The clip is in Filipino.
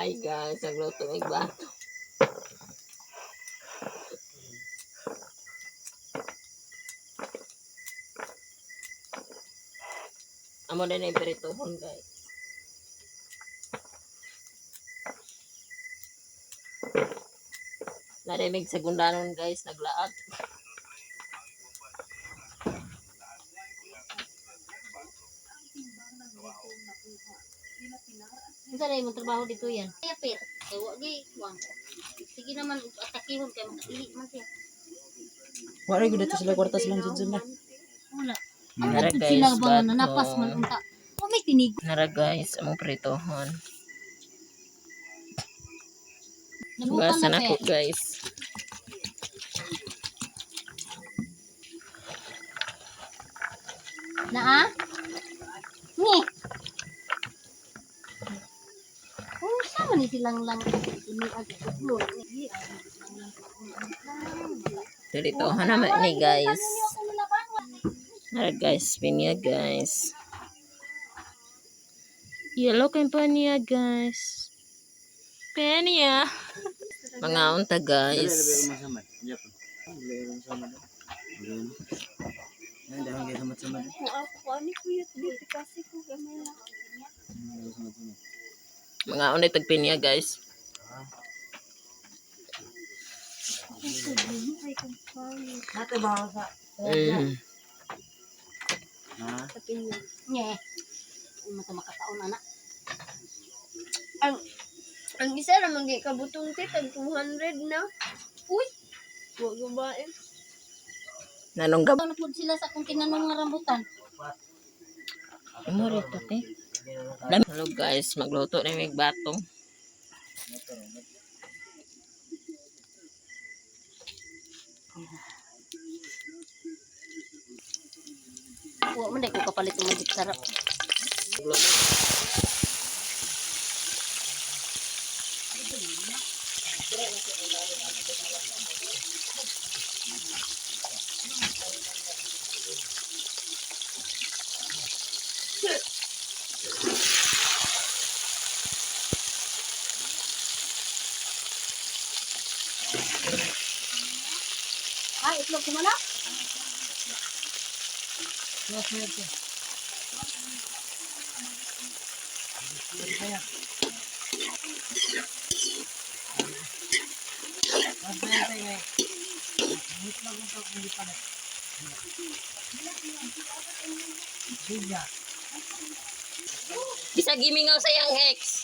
Hi guys, nagluto ng bato. Amo na yung perituhon guys. Narimig sa gundanon guys, naglaag. Unsa na imong trabaho dito yan? Kaya pet, kay wa gay wang. Sige naman atakihon kay makili man siya. Wala gyud dito sila kwarta silang jud na. Wala. Nara Ang guys, sila ba bato. na napas man unta. O may tinig. Nara guys, among perituhon. Nabutan Basan na ako pet. guys. Na ah? Ni. Oh, sama ni silang lang ini ag ulo ni. Perituhon naman ni guys. Nara guys, pinya guys. Yellow kay pinya guys. Pinya. Mga unta guys. Mga unay tagpinya guys. Nate ba sa Nye. Mata makataon anak. Ang isa naman kay kabutong tit, ang 200 na. Uy! Huwag babae. Nanonggap. Ano po sila sa kung tinanong nga rambutan? Amo rito te. Hello guys, magluto na may batong. Wa man dai ko kapalit ng magic sarap. Ay, itlog mo na? Bisa gimingaw sa yang ex.